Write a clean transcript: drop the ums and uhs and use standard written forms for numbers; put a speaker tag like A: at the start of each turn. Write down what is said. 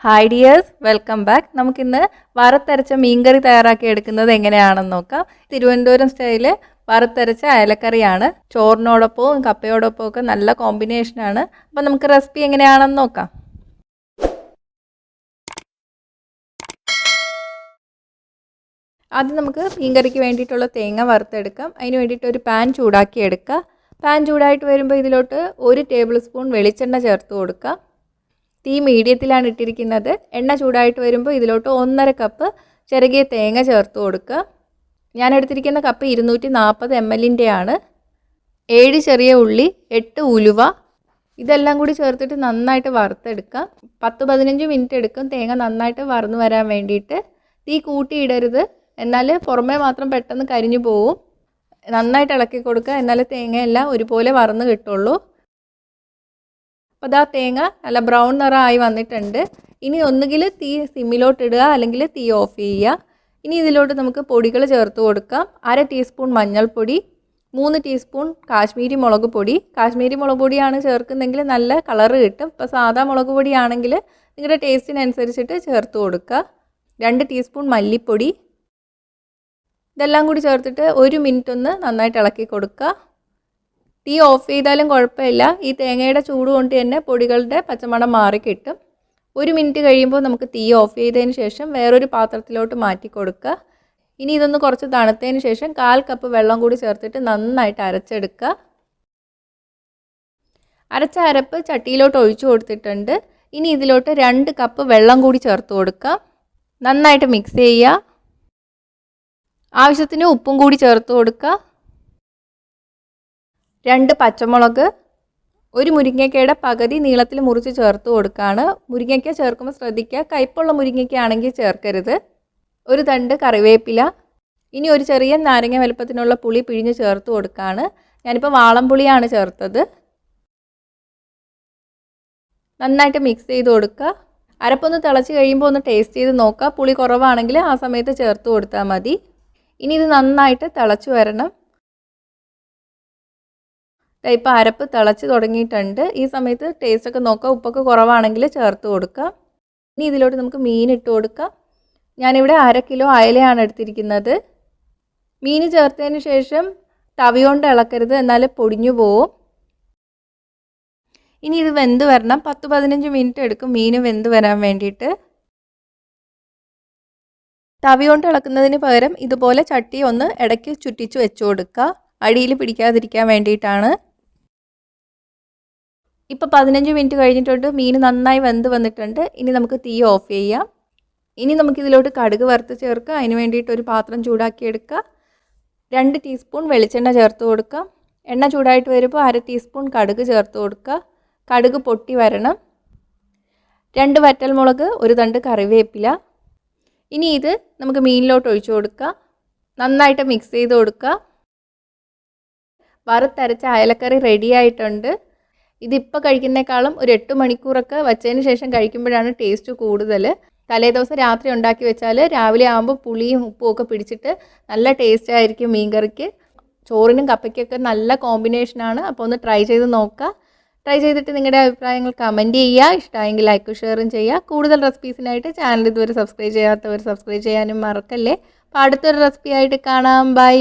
A: Hi dears, welcome back. നമുക്കിന്ന് വറുത്തരച്ച മീൻകറി തയ്യാറാക്കി എടുക്കുന്നത് എങ്ങനെയാണെന്ന് നോക്കാം. തിരുവനന്തപുരം സ്റ്റൈല് വറുത്തരച്ച അയലക്കറിയാണ്. ചോറിനോടൊപ്പവും കപ്പയോടൊപ്പവും ഒക്കെ നല്ല കോമ്പിനേഷനാണ്. അപ്പോൾ നമുക്ക് റെസിപ്പി എങ്ങനെയാണെന്ന് നോക്കാം. ആദ്യം നമുക്ക് മീൻകറിക്ക് വേണ്ടിയിട്ടുള്ള തേങ്ങ വറുത്തെടുക്കാം. അതിന് വേണ്ടിയിട്ട് ഒരു പാൻ ചൂടാക്കി എടുക്കുക. പാൻ ചൂടായിട്ട് വരുമ്പോൾ ഇതിലോട്ട് 1 ടേബിൾ സ്പൂൺ വെളിച്ചെണ്ണ ചേർത്ത് കൊടുക്കുക. തീ മീഡിയത്തിലാണ് ഇട്ടിരിക്കുന്നത്. എണ്ണ ചൂടായിട്ട് വരുമ്പോൾ ഇതിലോട്ട് 1.5 കപ്പ് ചിരകിയ തേങ്ങ ചേർത്ത് കൊടുക്കുക. ഞാൻ എടുത്തിരിക്കുന്ന കപ്പ് 240 ml ആണ്. 7 ചെറിയ ഉള്ളി, 8 ഉലുവ, ഇതെല്ലാം കൂടി ചേർത്തിട്ട് നന്നായിട്ട് വറുത്തെടുക്കാം. 10-15 മിനിറ്റ് എടുക്കും തേങ്ങ നന്നായിട്ട് വറന്ന് വരാൻ വേണ്ടിയിട്ട്. തീ കൂട്ടിയിടരുത്, എന്നാൽ പുറമേ മാത്രം പെട്ടെന്ന് കരിഞ്ഞു പോവും. നന്നായിട്ട് ഇളക്കി കൊടുക്കുക, എന്നാലേ തേങ്ങയെല്ലാം ഒരുപോലെ വറന്ന് കിട്ടുള്ളൂ. അപ്പോൾ ആ തേങ്ങ നല്ല ബ്രൗൺ നിറമായി വന്നിട്ടുണ്ട്. ഇനി ഒന്നുകിൽ തീ സിമ്മിലോട്ട് ഇടുക, അല്ലെങ്കിൽ തീ ഓഫ് ചെയ്യുക. ഇനി ഇതിലോട്ട് നമുക്ക് പൊടികൾ ചേർത്ത് കൊടുക്കാം. 1/2 ടീസ്പൂൺ മഞ്ഞൾപ്പൊടി, 3 ടീസ്പൂൺ കാശ്മീരി മുളക് പൊടി. കാശ്മീരി മുളക് പൊടിയാണ് ചേർക്കുന്നതെങ്കിൽ നല്ല കളറ് കിട്ടും. ഇപ്പോൾ സാധാ മുളക് പൊടിയാണെങ്കിൽ നിങ്ങളുടെ ടേസ്റ്റിനനുസരിച്ചിട്ട് ചേർത്ത് കൊടുക്കുക. 2 ടീസ്പൂൺ മല്ലിപ്പൊടി. ഇതെല്ലാം കൂടി ചേർത്തിട്ട് 1 മിനിറ്റ് ഒന്ന് നന്നായിട്ട് ഇളക്കി കൊടുക്കുക. തീ ഓഫ് ചെയ്താലും കുഴപ്പമില്ല, ഈ തേങ്ങയുടെ ചൂട് കൊണ്ട് തന്നെ പൊടികളുടെ പച്ചമണം മാറി കിട്ടും. 1 മിനിറ്റ് കഴിയുമ്പോൾ നമുക്ക് തീ ഓഫ് ചെയ്തതിന് ശേഷം വേറൊരു പാത്രത്തിലോട്ട് മാറ്റി കൊടുക്കുക. ഇനി ഇതൊന്ന് കുറച്ച് തണുത്തതിന് ശേഷം 1/4 കപ്പ് വെള്ളം കൂടി ചേർത്തിട്ട് നന്നായിട്ട് അരച്ചെടുക്കുക. അരച്ച അരപ്പ് ചട്ടിയിലോട്ട് ഒഴിച്ചു കൊടുത്തിട്ടുണ്ട്. ഇനി ഇതിലോട്ട് 2 കപ്പ് വെള്ളം കൂടി ചേർത്ത് കൊടുക്കുക. നന്നായിട്ട് മിക്സ് ചെയ്യുക. ആവശ്യത്തിന് ഉപ്പും കൂടി ചേർത്ത് കൊടുക്കുക. 2 പച്ചമുളക്, 1 മുരിങ്ങയ്ക്കയുടെ പകുതി നീളത്തിൽ മുറിച്ച് ചേർത്ത് കൊടുക്കുകയാണ്. മുരിങ്ങയ്ക്ക ചേർക്കുമ്പോൾ ശ്രദ്ധിക്കുക, കയ്പുള്ള മുരിങ്ങയ്ക്ക ആണെങ്കിൽ ചേർക്കരുത്. 1 തണ്ട് കറിവേപ്പില. ഇനി ഒരു ചെറിയ നാരങ്ങ വലുപ്പത്തിനുള്ള പുളി പിഴിഞ്ഞ് ചേർത്ത് കൊടുക്കുകയാണ്. ഞാനിപ്പോൾ വാളംപുളിയാണ് ചേർത്തത്. നന്നായിട്ട് മിക്സ് ചെയ്ത് കൊടുക്കുക. അരപ്പൊന്ന് തിളച്ച് കഴിയുമ്പോൾ ഒന്ന് ടേസ്റ്റ് ചെയ്ത് നോക്കുക. പുളി കുറവാണെങ്കിൽ ആ സമയത്ത് ചേർത്ത് കൊടുത്താൽ മതി. ഇനി ഇത് നന്നായിട്ട് തിളച്ച് വരണം. ഇപ്പോൾ അരപ്പ് തിളച്ച് തുടങ്ങിയിട്ടുണ്ട്. ഈ സമയത്ത് ടേസ്റ്റൊക്കെ നോക്കുക. ഉപ്പൊക്കെ കുറവാണെങ്കിൽ ചേർത്ത് കൊടുക്കുക. ഇനി ഇതിലോട്ട് നമുക്ക് മീൻ ഇട്ട് കൊടുക്കാം. ഞാനിവിടെ 1/2 കിലോ അയലയാണ് എടുത്തിരിക്കുന്നത്. മീൻ ചേർത്തതിന് ശേഷം തവി കൊണ്ട് ഇളക്കരുത്, എന്നാൽ പൊടിഞ്ഞു പോവും. ഇനി ഇത് വെന്ത് വരണം. 10-15 മിനിറ്റ് എടുക്കും മീൻ വെന്ത് വരാൻ വേണ്ടിയിട്ട്. തവി കൊണ്ട് ഇളക്കുന്നതിന് പകരം ഇതുപോലെ ചട്ടി ഒന്ന് ഇടയ്ക്ക് ചുറ്റിച്ച് വെച്ച് കൊടുക്കുക, അടിയിൽ പിടിക്കാതിരിക്കാൻ വേണ്ടിയിട്ടാണ്. ഇപ്പോൾ 15 മിനിറ്റ് കഴിഞ്ഞിട്ടുണ്ട്. മീൻ നന്നായി വെന്ത് വന്നിട്ടുണ്ട്. ഇനി നമുക്ക് തീ ഓഫ് ചെയ്യാം. ഇനി നമുക്കിതിലോട്ട് കടുക് വറുത്ത് ചേർക്കുക. അതിന് വേണ്ടിയിട്ട് ഒരു പാത്രം ചൂടാക്കി എടുക്കുക. 2 ടീസ്പൂൺ വെളിച്ചെണ്ണ ചേർത്ത് കൊടുക്കുക. എണ്ണ ചൂടായിട്ട് വരുമ്പോൾ 1/2 ടീസ്പൂൺ കടുക് ചേർത്ത് കൊടുക്കുക. കടുക് പൊട്ടി വരണം. 2 വറ്റൽമുളക്, 1 തണ്ട് കറിവേപ്പില. ഇനി ഇത് നമുക്ക് മീനിലോട്ട് ഒഴിച്ചു കൊടുക്കുക. നന്നായിട്ട് മിക്സ് ചെയ്ത് കൊടുക്കുക. വറുത്തരച്ച അയലക്കറി റെഡി ആയിട്ടുണ്ട്. ഇതിപ്പോൾ കഴിക്കുന്നേക്കാളും ഒരു 8 മണിക്കൂറൊക്കെ വച്ചതിന് ശേഷം കഴിക്കുമ്പോഴാണ് ടേസ്റ്റ് കൂടുതൽ. തലേദിവസം രാത്രി ഉണ്ടാക്കി വെച്ചാൽ രാവിലെ ആകുമ്പോൾ പുളിയും ഉപ്പും ഒക്കെ പിടിച്ചിട്ട് നല്ല ടേസ്റ്റ് ആയിരിക്കും മീൻകറിക്ക്. ചോറിനും കപ്പയ്ക്കൊക്കെ നല്ല കോമ്പിനേഷനാണ്. അപ്പോൾ ഒന്ന് ട്രൈ ചെയ്ത് നോക്കുക. ട്രൈ ചെയ്തിട്ട് നിങ്ങളുടെ അഭിപ്രായങ്ങൾ കമൻറ്റ് ചെയ്യുക. ഇഷ്ടമായെങ്കിൽ ലൈക്കും ഷെയറും ചെയ്യുക. കൂടുതൽ റെസിപ്പീസിനായിട്ട് ചാനൽ ഇതുവരെ സബ്സ്ക്രൈബ് ചെയ്യാത്തവർ സബ്സ്ക്രൈബ് ചെയ്യാനും മറക്കല്ലേ. അപ്പോൾ അടുത്തൊരു റെസിപ്പി ആയിട്ട് കാണാം. ബൈ.